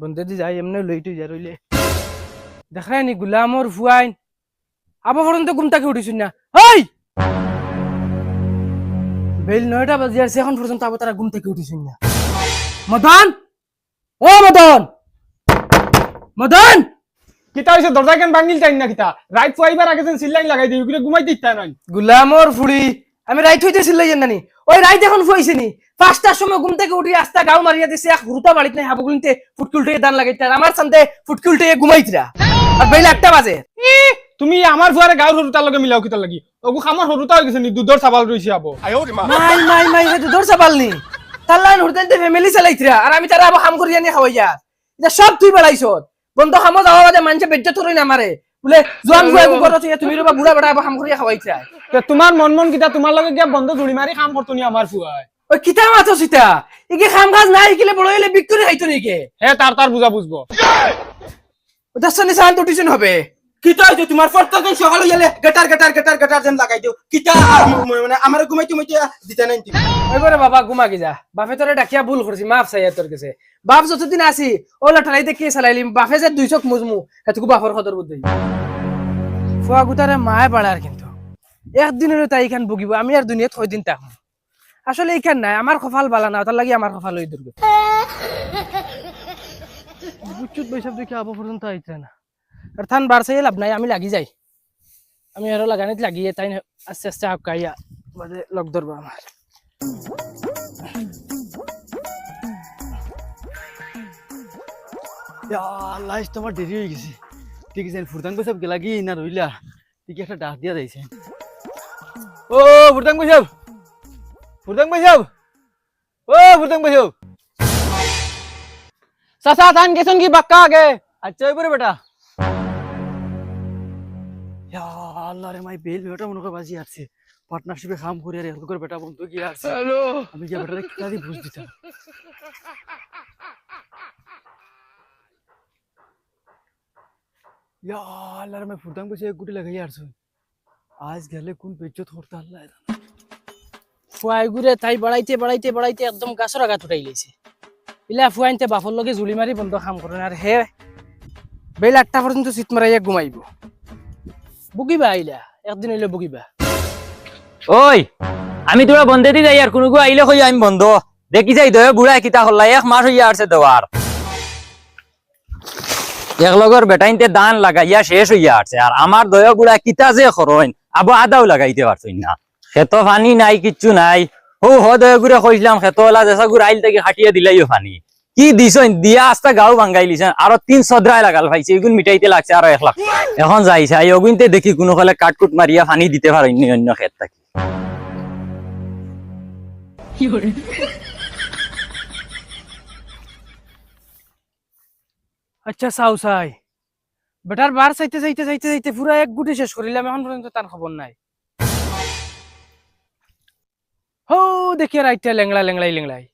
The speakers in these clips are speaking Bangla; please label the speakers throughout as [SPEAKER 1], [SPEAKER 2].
[SPEAKER 1] বন্ধে দি যাই এমনি লইটু যা রইলে দেখাই নি গুলামর ফুয়াইন আবার পর্যন্ত ঘুম থেকে উঠিস না হই বেল 9টা বাজে আর এখন পর্যন্ত আবার তারা ঘুম থেকে উঠিস না মদন ও মদন মদন
[SPEAKER 2] কিতা হইছে দরজা কেন ভাঙিল চাই না কিতা রাইট ফাইবার আগে যেন সিল লাইন লাগাই দিই ওগুলো ঘুমাই দিতা নাই
[SPEAKER 1] গুলামর ফুড়ি আমি রাইট হইতেছিল জানি ওই রাইট এখন ফুইছে নি 5টার সময় ঘুম থেকে উঠি আস্তা গাও মারিয়া দিছে এক হুরুতা বাড়িতে নাই হাবগুলিতে ফুটকুলটে দান লাগাইতে আমার সামনে ফুটকুলটে ঘুমাইতরা আর বেলা 1টা বাজে
[SPEAKER 2] তুমি আমার ফুয়ারে গাঁর হরুতার লগে মিলাও কিতা লাগি ওগু খামার হরুতা হই গেছে নি দুধর সাবাল রইছে আবো
[SPEAKER 1] মাই হে দুধর সাবালনি তাল্লান হুরতাইতে ফ্যামিলি চালাইতরা আর আমি তারা আবার কাম করি আনি খাওয়াইয়া এটা সব তুই বেলাইছত বন্ধ খামো যাওয়া বাদে মানুষে বেজ্জত হরই না আমারে বলে জোয়ান ফুয়া করত তুমি রবা বুড়া বড়া আবার কাম করিয়া খাওয়াইতরা
[SPEAKER 2] তোমার মন কিতা তোমার লগে গিয়া বন্ধ জুড়ি মারি কাম করতো নি আমার ফুয়ায়
[SPEAKER 1] ওই কিতা মাথো সিতা ইকে কাম কাজ নাই কিলে বড় হইলে বিক্রি খাইতো নিকে
[SPEAKER 2] হে তার বুঝা বুঝবো
[SPEAKER 1] ওটা সনি সান তো টিউশন হবে কিতা হইতো তোমার প্রত্যেকদিন সকালে গেলে গটার যেন লাগাই দিও কিতা মানে আমার ঘুমাইতে দিতা নাই তুমি ওইবারে বাবা ঘুমা কি যা বাপে তোরে ডাকিয়া ভুল করছি মাফ চাইয়া তোর কাছে বাপ যতদিন আসি ওলা ঠালাইতে কে চালাইলি বাপে যে 2 চোখ মুজমু এতকু বাপর কদর বুদ্ধি ফুয়া গুতারে মায় বাড়ার কিন্তু একদিনেরও তাই এখান ভুগিব আমি আর দুনিয়াত কয়দিন থাকবো আসলে এইখান নাই আমার কপাল বালা না তার লাগি আমার কপাল হই দুর্গ বুচুত বৈশাখ দেখি আবো পর্যন্ত আইছে না আর থান বাড়ছাই লাভ নাই আমি লাগি যাই আমি আরো লাগানিত লাগিয়ে তাই আস্তে আস্তে আকাইয়া বাদে লগ ধরবো আমার
[SPEAKER 3] লাইস তোমার দেরি হয়ে গেছে ঠিক আছে ফুরদাং সব গেলা কি না রইলা ঠিক একটা ডাক দিয়া যাইছে ও ফুরদাং সব ও ফুরদাং সব
[SPEAKER 2] চাচা থান গেছন কি বাক্কা আগে
[SPEAKER 3] আচ্ছা ওই বেটা আল্লাহ রে মাই বেল বেটা মনে করে বাজি আসছে পার্টনারশিপে কাম করে আর এত করে বেটা বন্ধু গিয়ে আসছে আমি গিয়ে বেটারে কিতা দিয়ে বুঝ দিতাম আল্লাহ রে মাই ফুরদাং বসে এক গুটি লাগাই আসছো আজ গেলে কোন বেজ্জত করতে আল্লাহ
[SPEAKER 1] ফুয়াই ঘুরে তাই বাড়াইতে একদম গাছর আঘাত উঠাই লাইছে ইলা ফুয়াইনতে বাপর লগে জুলি মারি বন্ধ কাম করেন আর হে বেল 8টা পর্যন্ত চিত মারাইয়া ঘুমাইব বুকিবা আইলা একদিন হইলে বুকিবা
[SPEAKER 4] ওই আমি তোরা বন্ধে দি যাই আর কোনো আইলে কই আমি বন্ধ দেখি যাই দয় বুড়া কিতা হল্লা 1 মাস হইয়া আসছে দেওয়ার এক লগর বেটাইনতে দান লাগাইয়া শেষ হইয়া আসছে আর আমার দয় বুড়া কিতা যে খরইন আবো আদাও লাগাইতে পারছই না খেত পানি নাই কিচ্ছু নাই ও দয় গুড়া কইছিলাম খেতওয়ালা যেসা গুড় আইল থেকে হাটিয়া দিলাইও পানি কি দিছইন দিয়া আস্তা গাও ভাঙ্গাই লিছেন আরো 300 দ্রাই লাগাল ভাইছে এগুন মিটাইতে লাগছে আরো 1 লাখ এখন যাইছে আই ওগুনতে দেখি কোনো ফলে কাটকুট মারিয়া পানি দিতে পারেনি অন্য ক্ষেত থাকি
[SPEAKER 1] আচ্ছা সাউসাই বেটার বার চাইতে পুরা এক গুটি শেষ করিলাম এখন পর্যন্ত তার খবর নাই হো দেখি রাইটা লেংলাই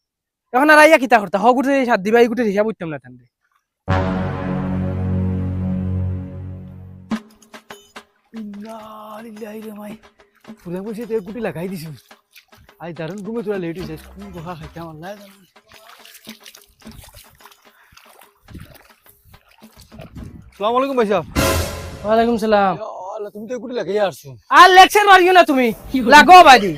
[SPEAKER 1] এখন আর আইয়া কিতা করতা হ গুটি সাত দিবা এই গুটি হিসাব উঠতাম না তান্ডে
[SPEAKER 3] ফুরদাং বসে এক গুটি লাগাই দিছো আজ দারুণ ঘুমে তোরা লেট হয়েছে কোন গোহা খাইতে আমার লাই জানো আসসালামু আলাইকুম ভাই সাহেব
[SPEAKER 1] ওয়ালাইকুম সালাম
[SPEAKER 3] আল্লাহ তুমি তো এক গুটি লাগাই আসছো
[SPEAKER 1] আর লেকচার মারিও না তুমি লাগো বাদি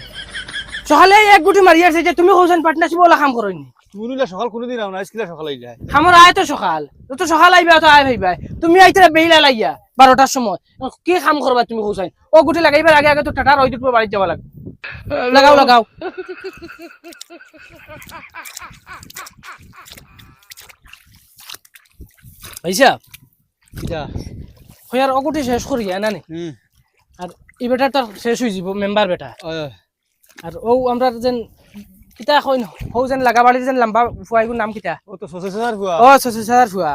[SPEAKER 1] সকালে এক গুটি মারি আসছে যে তুমি হোসেন পার্টনারশিপ ওলা কাম করনি
[SPEAKER 3] তুমি নিলা সকাল কোনদিন আও না আজকে সকাল আই যায়
[SPEAKER 1] খামর আয় তো সকাল আইবা তো আয় ভাইবা তুমি আইতে বেইলা লাইয়া 12টার সময় কি কাম করবা তুমি হোসেন ও গুটি লাগাইবার আগে তো টাটা রই দিতে বাড়ি যাওয়া লাগবে লাগাও ভাইসা
[SPEAKER 3] কিটা
[SPEAKER 1] হয়ার অগুটি শেষ করি না নি আর এই বেটা তো শেষ হই যাব মেম্বার বেটা আর ও আমরা যেন কিতা কইন হও যেন লাগাবাড়ি যেন লম্বা ফুয়াইগুর নাম কিতা
[SPEAKER 3] ও তো 60000 ফুয়া
[SPEAKER 1] ও 60000 ফুয়া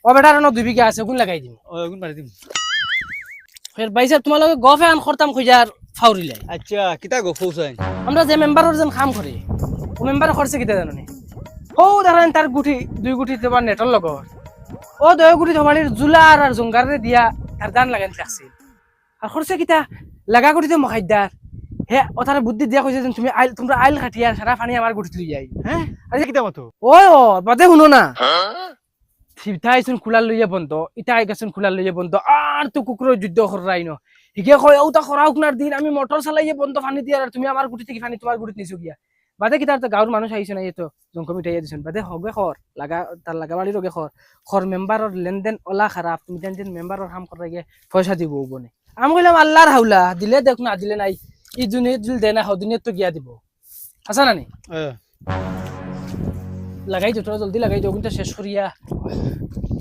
[SPEAKER 1] ও বেটার ন 2 বিঘা আছে কোন লাগাই দিম
[SPEAKER 3] ও গুণ মারি দিম
[SPEAKER 1] ফের ভাইসা তোমার লগে গফে আন খরতাম খুজার ফাউরিলাই
[SPEAKER 3] আচ্ছা কিতা গো ফৌসাইন
[SPEAKER 1] আমরা যে মেম্বারের যেন কাম করি ও মেম্বার খরচে কিতা জানো নি হও ধরেন তার গুটি 2 গুটি তোমার নেটর লগর ও 2 গুটি তোমার জুলার আর জঙ্গারে দিয়া তার দান লাগান লাগছিল আর খরচে কিতা লাগা গুটি তো মখাইদার হে ওথারে বুদ্ধি দিয়া কইছে তুমি তোমরা আইল কাটিয়া সারা পানি আমার গুটি তুই যাই
[SPEAKER 3] হ্যাঁ আরে কিতা মতো
[SPEAKER 1] ও বাদে শুনো না সিধা আইসুন খোলার লইয়া বন্ধ ইটা আই গেছুন খোলার লইয়া বন্ধ আর তো কুকুরের যুদ্ধ করাই ন হিগে কয় ও তা খরাও কুনার দিন আমি মোটর চালাইয়ে বন্ধ পানি দিয়ে আর তুমি আমার গুটি থেকে পানি তোমার গুটিত নিছো গিয়া বাদে কি তার তো গাঁৱৰ মানুষ আইছে না তো জঙ্ক মিঠাইয়া দিছুন বাদে হগে খর লাগা তার লাগা বাড়ির হগে খর মেম্বারর লেনদেন ওলা খারাপ তুমি যেন মেম্বারর কাম করাই গিয়ে পয়সা দিব বনে আমি কইলাম আল্লাহর হাওলা দিলে দেখ না দিলে নাই ই দুনিয়া দিল দে না হদিনে তো গিয়া দিব আছা না নি লাগাই দিও তোরা জলদি লাগাই দিও কিন্তু শেষ করিয়া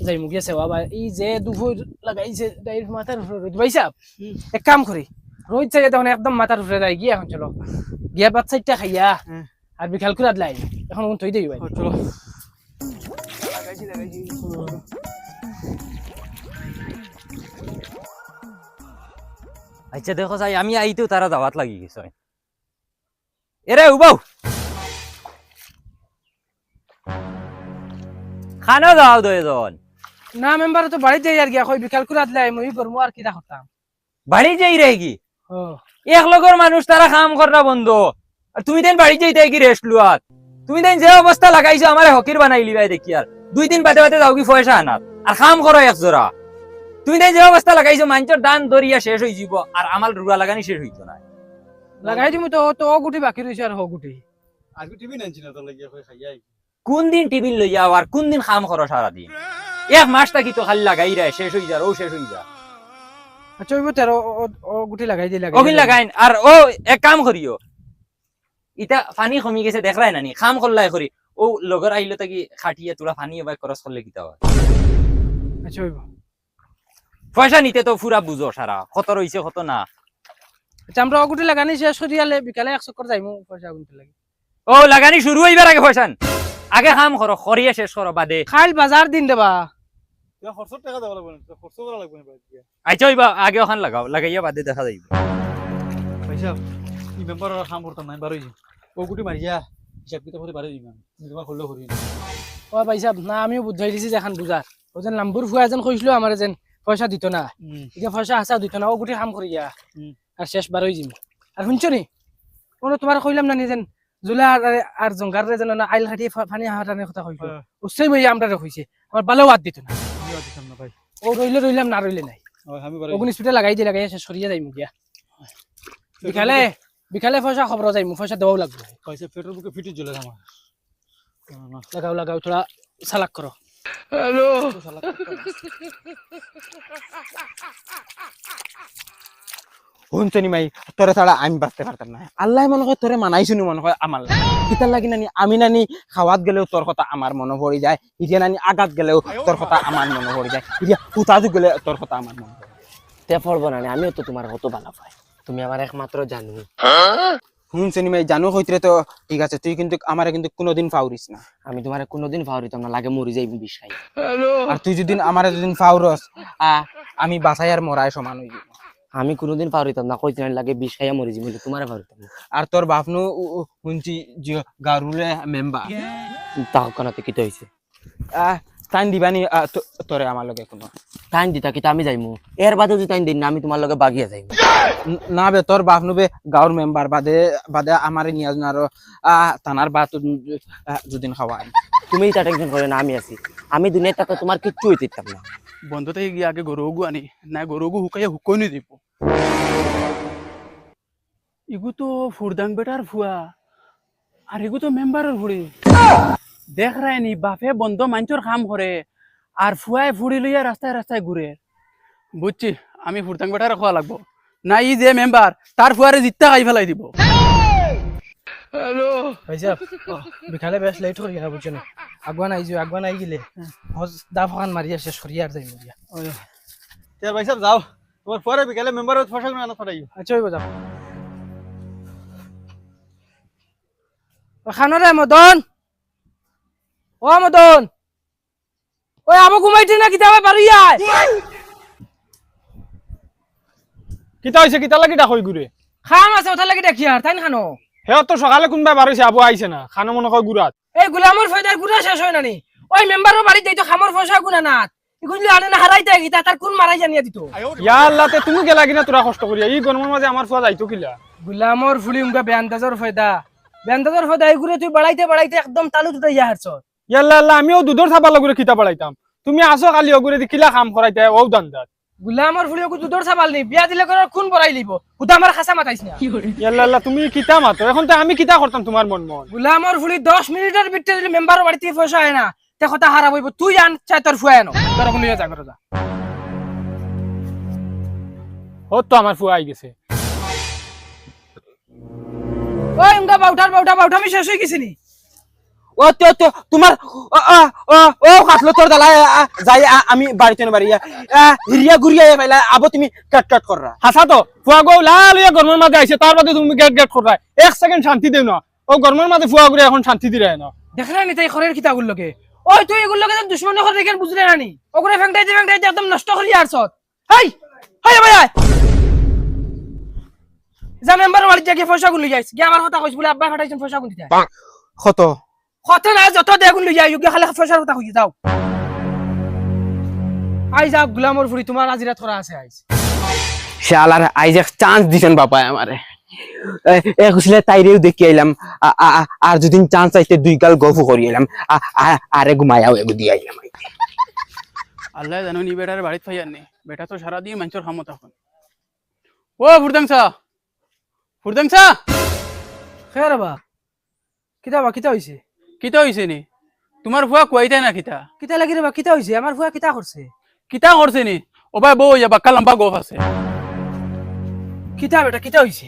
[SPEAKER 1] যাই মুগিয়া সেবা বা এই যে দুপুর লাগাইছে ডাইরেক্ট মাথার উপরে রোদ ভাই সাহেব এক কাম করি রোদ চাই তখন একদম মাথার উপরে যাই গিয়া এখন চলো গিয়া বাদ সাইডটা খাইয়া আর বিকাল করে আদলাই এখন থই দেই ভাই
[SPEAKER 3] চলো
[SPEAKER 4] আচ্ছা দেখো যাই আমি আইতেও তারা দাওয়াত লাগি গেছে এরে উবাও খানা দাও দয়জন
[SPEAKER 1] না মেম্বার তো বাড়িতে যাই আর গিয়া কই বিকাল করে আদলাই মই করমু আর কিটা করতাম
[SPEAKER 4] বাড়ি যাই রে কি
[SPEAKER 1] ও
[SPEAKER 4] এক লগর মানুষ তারা কাম করা বন্ধ আর তুমি দেন বাড়ি যাইতে কি রেস্ট লুয়াত তুমি দেন যে অবস্থা লাগাইছো আমারে হকির বানাইলি ভাই দেখি আর 2 দিন বাদে বাদে যাও কি পয়সা আনাত আর কাম করো এক জোড়া তুমি দেন যে অবস্থা লাগাইছো মানুষের দান দরিয়া শেষ হয়ে যাব আর আমার রুয়া লাগানি শেষ হইতো না
[SPEAKER 1] লাগাই দিমু তো তো ও গুটি বাকি রইছে আর হ গুটি
[SPEAKER 3] আজকে টিভি নানছি না তোর লাগিয়া কই খাইয়াই
[SPEAKER 4] কোন দিন টিভি লই যাও আর কোন দিন কাম করো সারা দিন এক মাসটা কি তো খালি লাগাই রে শেষ হই যা ও শেষ হই যা
[SPEAKER 1] আচ্ছা ওই তেরো ও গুটি লাগাই দি লাগাই
[SPEAKER 4] অভিন লাগাইন আর ও এক কাম করিও ইটা পানি কমি গেছে দেখলাই নানি কাম করলাই করি ও লগর আইলো তাকি খাটিয়া তোরা পানি এবার খরচ করলে কিতা হয়
[SPEAKER 1] আচ্ছা ওইব
[SPEAKER 4] পয়সা নিতে তো পুরা বুঝো সারা কত রইছে কত না
[SPEAKER 1] আচ্ছা আমরা ও গুটি লাগানি শেষ করিয়ালে বিকালে 100 করে যাইমু পয়সা গুনতে লাগি
[SPEAKER 4] ও লাগানি শুরু হইবার আগে পয়সা আগে কাম করো খরিয়া শেষ করো বাদে
[SPEAKER 1] খাইল বাজার দিন দেবা
[SPEAKER 3] তুই খরচ টাকা দেওয়া লাগবে না খরচ করা লাগবে না ভাই
[SPEAKER 4] আচ্ছা হইবা আগে ওখান লাগাও লাগাইয়া বাদে দেখা যাইব
[SPEAKER 3] পয়সা ই মেম্বার কাম করতাম নাই বারোই ও গুটি মারিয়া হিসাব কিতাব করে বারোই দিন তোমার করলে করি
[SPEAKER 1] ও ভাই সাহেব না আমিও বুঝাই দিছি যে এখন বুঝার ও যেন নাম্বর ফুয়া যেন কইছিল আমার যেন পয়সা দিত না এটা পয়সা আসা দিত না ও গুটি কাম করিয়া আর শেষ বারোই জিম আর শুনছো নি কোনো তোমার কইলাম না নিজেন জুলা আর জঙ্গার রে যেন না আইল খাটিয়ে পানি হাটানোর কথা কইছো উচ্চই বই আমরা কইছে আমার ভালো বাদ দিত না
[SPEAKER 3] ভাই
[SPEAKER 1] ও রইলে রইলাম না রইলে নাই
[SPEAKER 3] আমি
[SPEAKER 1] ওগুন স্পিডে লাগাই দি লাগাই শেষ করিয়া যাইমু গিয়া বিকালে বিকালে পয়সা খবর যাইমু পয়সা দেওয়াও লাগবে
[SPEAKER 3] পয়সা পেট্রোল বুকে ফিটে জ্বলে আমার
[SPEAKER 1] লাগাও লাগাও থোড়া চালাক করো
[SPEAKER 3] হ্যালো
[SPEAKER 1] শুনছনি মাই তোরে ছাড়া আমি বাঁচতে পারতাম না আল্লাহ মনে হয় তোরে মানাইছুনি মনে হয় আমার কিতার লাগি নানি আমি নানি খাওয়াত গেলেও তোর কথা আমার মনে পড়ে যায় ইতিয়া নানি আগাত গেলেও তোর কথা আমার মনে পড়ে যায় ইতিয়া উতাজু গেলে তোর কথা আমার মনে পড়ে
[SPEAKER 5] তে পড়বো না আমিও তো তোমার কত ভালো পাই তুমি আমার একমাত্র জানো
[SPEAKER 1] শুনছনি মাই জানো হইতরে তো ঠিক আছে তুই কিন্তু আমারে কিন্তু কোনোদিন ফাউরিস না
[SPEAKER 5] আমি তোমার কোনোদিন ভাবরিতাম না লাগে মরি যাইবি বিষাই
[SPEAKER 1] আর তুই যদি আমারে যদি ফাউরস আমি বাঁচাই আর মরায় সমান হই যাব
[SPEAKER 5] আমি কোনোদিন ভাবরিতাম না কইতে লাগে বিষাইয়া মরি যাবি তোমার ভাবরিতাম না
[SPEAKER 1] আর তোর বাপনু শুনছি গারুলে মেম্বার
[SPEAKER 5] তাও কানাতে কি হইছে
[SPEAKER 1] টাইম দিবানি তোরে আমার লগে কোনো
[SPEAKER 5] টাইম দিতা কি আমি যাইমু এর বাদে যদি টাইম দিন না আমি তোমার লগে বাগিয়া যাইমু
[SPEAKER 1] না বে তোর বাপ নুবে গাঁৱৰ মেম্বার বাদে বাদে আমারে নিয়া আর তানার বাত যদিন খাওয়াই
[SPEAKER 5] তুমি তা টেনশন করে না আমি আছি আমি দুনিয়াতে থাকতে তোমার কিচ্ছু হইতে দিতাম না
[SPEAKER 3] বন্ধ থেকে গিয়ে আগে গরুগু আনি না গরুগু হুকাইয়া হুকই নি দিব ইগু তো ফুরদাং বেটার ফুয়া আর ইগু তো মেম্বারের ফুড়ি দেখ রায়নি বাপে বন্ধ মানুষের কাম করে আর ফুয়ায় ফুড়ি লইয়া রাস্তায় রাস্তায় ঘুরে বুঝছি আমি ফুরদাং বেটার খাওয়া লাগবো না ই যে মেম্বার তার ফুয়ারে জিতটা খাই ফেলাই দিব হ্যালো
[SPEAKER 1] ভাই সাহেব বিকালে বেশ লেট করি না বুঝছো না আগুয়ান আই গেলে দা ফান মারিয়া শেষ করি আর যাই মরিয়া
[SPEAKER 3] তে ভাই সাহেব যাও তোমার ফুয়ারে বিকালে মেম্বারের ফসল না ফাটাইও
[SPEAKER 1] আচ্ছা হইব যাও খানরে মদন ও মদন ওই আবু ঘুমাইতে না কিতাবে পারিয়া
[SPEAKER 2] কিতা হইছে কিতা লাগি ডাকই ঘুরে
[SPEAKER 1] খাম আছে ওটা লাগি দেখি আর তাই খানো
[SPEAKER 2] হে তো সকালে কোনবা বারইছে আবু আইছে না খানা মনে কয় গুড়াত
[SPEAKER 1] এই গোলামর ফয়দার গুড়া শেষ হয় নানি ওই মেম্বারের বাড়ি যাইতো খামর পয়সা গুনা না ইগুলি আনে না হারাইতে গিতা তার কোন মারাই জানিয়া দিত
[SPEAKER 2] ইয়া আল্লাহ তে তুমি গেলা কিনা তোরা কষ্ট করিয়া এই গরমের মাঝে আমার ফুয়া যাইতো কিলা
[SPEAKER 1] গোলামর ফুলি উনকা বেয়ান্দাজর ফয়দা এগুলো তুই বাড়াইতে একদম তালু তুটাইয়া হারছ
[SPEAKER 2] ইয়া আল্লাহ আল্লাহ আমিও দুধর ছাপা লাগরে খিতা বাড়াইতাম তুমি আসো খালি ওগুরে দি কিলা কাম করাইতে ও দান্দাত
[SPEAKER 1] গুলামৰ ফুলি ওকে দুধৰ চাবাল নি বিয়া দিলে করে কোন বড়াই লিব হুদা আমার খাসা মাতাইছ না
[SPEAKER 2] ইয়াল্লা তুমি কিতা মাতো এখন তো আমি কিতা করতাম তোমার মন মন
[SPEAKER 1] গুলামৰ ফুলি 10 মিনিটের ভিতরে যদি মেম্বারের বাড়িতে পয়সা হয় না তে কথা হারাম হইব তুই আন চাই তোর ফুয়া আনো তোর কোন লিয়া যা করে যা
[SPEAKER 2] ও তো আমার ফুয়া আই গেছে
[SPEAKER 1] ওই উঙ্গা বাউটার আমি শেষ হয়ে গেছি নি
[SPEAKER 5] ও তো তোমার ও খাসলো তোর দালা যাই আমি বাড়িতে না বাড়ি হিরিয়া গুরিয়া পাইলা আবো তুমি কাট কাট কররা
[SPEAKER 2] হাসা তো ফুয়া গো লাল ইয়া গরমের মাঝে আইছে তার বাদে তুমি গেট গেট করাই 1 সেকেন্ড শান্তি দেও না ও গরমের মাঝে ফুয়া গুরে এখন শান্তি দিরে না
[SPEAKER 1] দেখলা নি তাই খরের কিতাগুল লগে ওই তুই এগুলো লগে দুশমন করে কেন বুঝলে না নি ওগুলো ফেংটাইতে একদম নষ্ট করি আরছত হাই হাই ভাই যা মেম্বারের বাড়িতে গিয়ে পয়সা গুলো যাইছ গিয়ে আমার কথা কইছ বলে আব্বা ফাটাইছেন পয়সা গুলো দিতে
[SPEAKER 5] কত
[SPEAKER 1] কত না যত দেগুন লই যাই গিয়ে খালি পয়সার কথা কই যাও আই যা গুলামর ফুরি তোমার আজিরা থরা আছে আইছ
[SPEAKER 5] শালার আইজ এক চান্স দিছেন বাবা আমারে এ কুছলে তাইরেও দেখি আইলাম আর যদি চান্স আইতে দুই গাল গফু করি আইলাম আরে ঘুমায়াও এগু দিয়ে আইলাম
[SPEAKER 3] আল্লাহ জানো নি বেটার বাড়িত ফাইয়ার নি বেটা তো সারা দিয়ে মানুষের খামত এখন ও ফুরদাংসা
[SPEAKER 1] খের বা কিতা হইছে
[SPEAKER 3] কিতা হইছে নি তোমার ফুয়া কুয়াইতাই না কিতা
[SPEAKER 1] কিতা লাগি রে বা কিতা হইছে আমার ফুয়া কিতা করছে
[SPEAKER 3] কিতা করছে নি ও ভাই বউ ইয়া বাক্কা লম্বা গোফ আছে
[SPEAKER 1] কিতা বেটা কিতা হইছে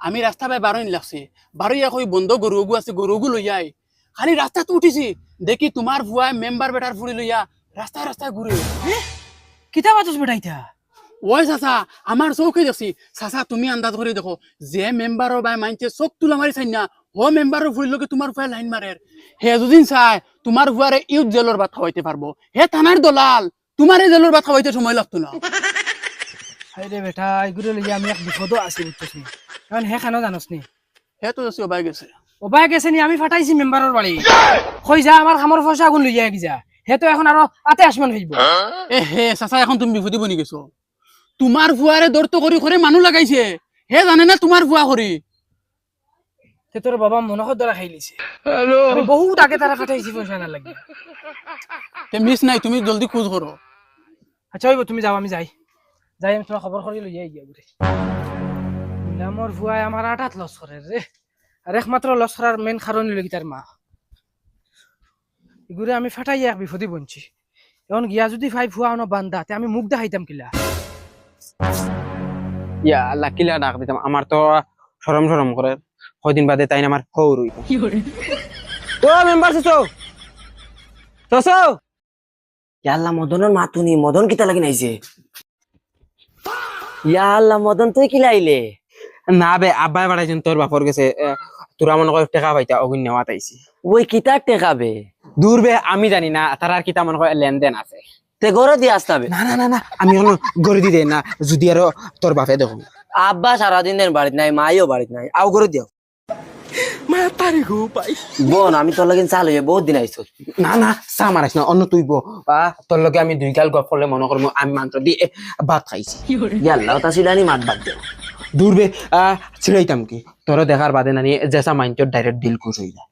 [SPEAKER 3] আমি রাস্তা বাই বারোইন লাগছে বারোইয়া কই বন্ধ গরুগু আছে গরুগু লইয়াই খালি রাস্তাতে উঠিছি দেখি তোমার ফুয়া মেম্বার বেটার ফুড়ি লইয়া রাস্তায় ঘুরে
[SPEAKER 1] কিতা বাতস বেটা ইতা
[SPEAKER 3] ওই চাচা আমার চৌকে দেখছি চাচা তুমি আন্দাজ করে দেখো যে মেম্বারও বাই মাইনছে চোখ তুলা মারি চাই না ও মেম্বারও ফুড়ি লগে তোমার ফুয়া লাইন মারে হে দুদিন চাই তোমার ফুয়ারে ইউথ জেলের ভাত খাওয়াইতে পারবো হে থানার দলাল তোমার এই জেলের ভাত খাওয়াইতে সময় লাগতো না
[SPEAKER 1] আরে বেটা এগুলো লইয়া আমি এক বিপদ আছি বুঝছস নি কারণ হে খানো জানোস নি
[SPEAKER 3] হে তো যাচ্ছি ওবাই গেছে
[SPEAKER 1] ওবাই গেছে নি আমি ফাটাইছি মেম্বারের বাড়ি কই যা আমার খামর পয়সা আগুন লইয়া গিয়া হে তো এখন আরো আতে আসমান হইব
[SPEAKER 3] এ হে চাচা এখন তুমি বিপদে বনি গেছো তোমার ফুয়ারে দৌড় করে করে মানুষ লাগাইছে হে জানে না তোমার ফুয়া করি
[SPEAKER 1] তে তোর বাবা মনখর দ্বারা খাই লিছে আমি বহুত আগে তারা ফাটাইছি পয়সা না লাগে
[SPEAKER 3] তে মিস নাই তুমি জলদি খোঁজ করো
[SPEAKER 1] আচ্ছা হইব তুমি যাও আমি যাই আমি তোমার খবর করি লইয়া গিয়া ঘুরে আমার ভুয়াই আমার আটাত লস করে রে আর একমাত্র লস করার মেন কারণ হইল কি তার মা এগুলো আমি ফাটাই এক বিপদে বনছি এখন গিয়া যদি ভাই ভুয়া হনো বান্ধা তে আমি মুখ দেখাইতাম কিলা
[SPEAKER 5] ইয়া আল্লাহ কিলা ডাক দিতাম আমার তো শরম করে কয়দিন বাদে তাই না আমার হৌর ও মেম্বার চসো
[SPEAKER 6] ইয়াল্লা মদনের মাতুনি মদন কিতা লাগি নাইছে ইয়াল্লা মদন তুই কি লাইলে
[SPEAKER 5] না বে আব্বাই বাড়াইছেন তোর বাপর গেছে তোরা মনে করে টেকা পাইতা অগুন নেওয়া তাইছি
[SPEAKER 6] ওই কিতা টেকাবে
[SPEAKER 5] দূর বে আমি জানি না তার আর কিতা মনে করে লেনদেন আছে
[SPEAKER 6] তে গড়ে দিয়ে আসতাবে
[SPEAKER 5] না আমি এখন গড়ে দিতে না যদি আরো তোর বাপে দেখো
[SPEAKER 6] আব্বা সারাদিন দেন বাড়িত নাই মাইও বাড়িত নাই আও গড়ে দিও
[SPEAKER 5] মা তারি গো পাই
[SPEAKER 6] বোন আমি তোর লাগিন চাল হয়ে বহুত দিন আইছো
[SPEAKER 5] না চা মারাইছ না অন্য তুই তোর লগে আমি দুই গাল গপ করলে মনে করবো আমি মাত্র দিয়ে ভাত খাইছি
[SPEAKER 6] ইয়াল্লা তা সিলানি মাত বাদ দে
[SPEAKER 5] দূর বে ছিড়াইতাম কি তোর দেখার বাদে নানি জেসা মাইন্ডর ডাইরেক্ট দিল খুশ হয়ে যায়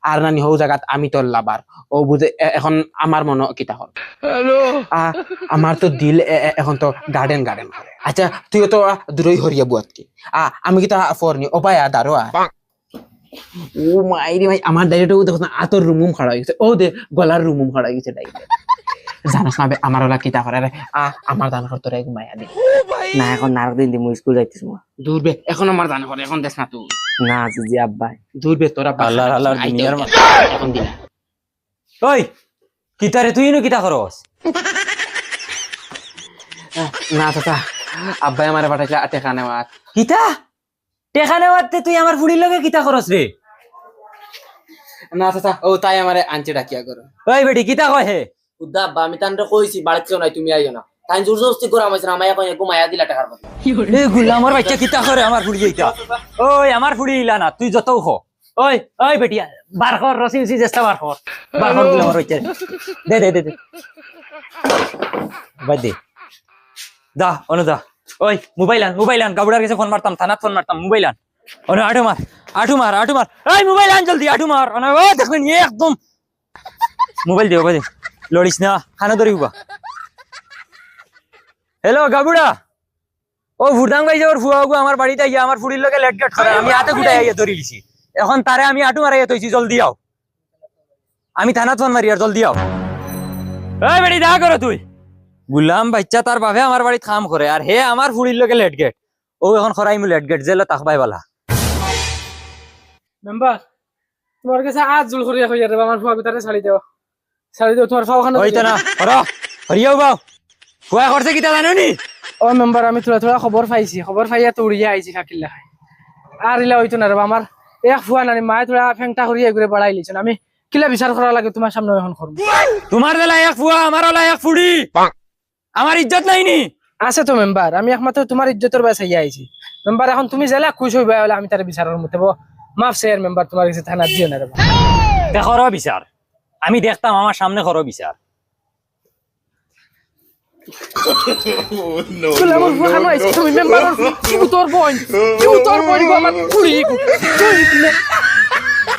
[SPEAKER 5] আর নানি হৌ জায়গাত আমি তোর লাভার ও বুঝে এখন আমার মনে কিতা হল আমার তো দিল এখন তো গার্ডেন করে আচ্ছা তুইও তো দূরই হরিয়া বুয়াতকে আমি কিতা ফরনি ও পায় দারো ও মাইরি মাই আমার ডাইরেক্ট দেখো না আতর রুমুম খাড়া হয়ে গেছে ও দে গলার রুমুম খাড়া হয়ে গেছে ডাইরেক্ট জানাস না আমার ওলা কিতা করে আমার দান করতে রে মায়া দি
[SPEAKER 6] না এখন নারক দিন দিমু স্কুল যাইতিস মা
[SPEAKER 5] দূর বে এখন আমার দান করে এখন দেখ না তুই
[SPEAKER 6] না জি আব্বা
[SPEAKER 5] দূর বে তোরা
[SPEAKER 4] আল্লাহ দুনিয়ার
[SPEAKER 5] এখন দিলা
[SPEAKER 4] ওই কিতারে তুই নো কিতা করস
[SPEAKER 5] না চাচা আব্বাই আমার পাঠাইছে টেকা নেওয়া
[SPEAKER 4] কিতা টেকা নেওয়াতে তুই আমার ফুড়ির লগে কিতা করস রে
[SPEAKER 5] না চাচা ও তাই আমারে আনছে ডাকিয়া করো
[SPEAKER 4] ওই বেটি কিতা কয় হে
[SPEAKER 6] উদ্দা আব্বা আমি তানরে কইছি বাড়িতে নাই তুমি আইও না তাই জোর জবরদস্তি করে আমায় মায়া কই ঘুমায়া দিলা টাকার কথা
[SPEAKER 4] এই গুলামর বাচ্চা কিতা করে আমার ফুড়ি এইটা ওই আমার ফুড়ি ইলা না তুই যতও হ ওই বেটি বার কর রসি চেষ্টা বার কর গুলামর বাচ্চা দে বাদ দে যা অনু যা ওই মোবাইল আন গাবুড়ার কাছে ফোন মারতাম থানাত ফোন মারতাম মোবাইল আন অনু আঠু মার ওই মোবাইল আন জলদি আঠু মার অনু ও দেখবেন একদম মোবাইল দে লড়িস না খানো ধরি উবা হ্যালো গাবুড়া ও ভুরদাং ভাই যে ওর ফুয়াগু আমার বাড়িতে আইয়া আমার ফুড়ির লগে লেট গেট করে আমি হাতে গুটাই আইয়া ধরি লিছি এখন তারে আমি আটু মারাইয়া তৈছি জলদি আও আমি থানাত ফোন মারি আর জলদি আও এই বেড়ি দেখা করো তুই গুলাম বাচ্চা তার বাপে আমার বাড়িতে কাম করে আর হে আমার ফুড়ির লগে লেট গেট ও এখন খরাইমু লেট গেট জেলে তাকবাই বালা
[SPEAKER 2] মেম্বার তোমার কাছে আজ জুল করিয়া কইয়া দেব আমার ফুয়া গুতারে ছাড়ি দেও তোমার ফাওখানা
[SPEAKER 4] ওইতো না হরো হরিয়াও বাও ফুয়া করছে কিতা জানো নি
[SPEAKER 2] ও মেম্বার আমি থোড়া থোড়া খবর পাইছি খবর পাইয়া তো উড়িয়া আইছি কাকিল্লা খাই আর ইলা হইতো না রে আমার এক ফুয়া নানি মায়ে থোড়া ফেংটা করিয়া ঘুরে বাড়াই লিছেন আমি কিলা বিচার করা লাগে তোমার সামনে এখন করব
[SPEAKER 4] তোমার বেলা এক ফুয়া আমার বেলা এক ফুড়ি আমার ইজ্জত নাই নি
[SPEAKER 2] আছে তো মেম্বার আমি একমাত্র তোমার ইজ্জতের বাসাইয়া আইছি মেম্বার এখন তুমি জেলা খুশ হইবা হলে আমি তার বিচারের মতে মাফ শেয়ার মেম্বার তোমার কাছে থানা দিও না রে
[SPEAKER 4] দেখো বিচার আমি দেখতাম আমার সামনে করো বিচার
[SPEAKER 2] আমার ফুয়া খানো আইছি তুমি মেম্বার তোর বোন আমার ফুড়ি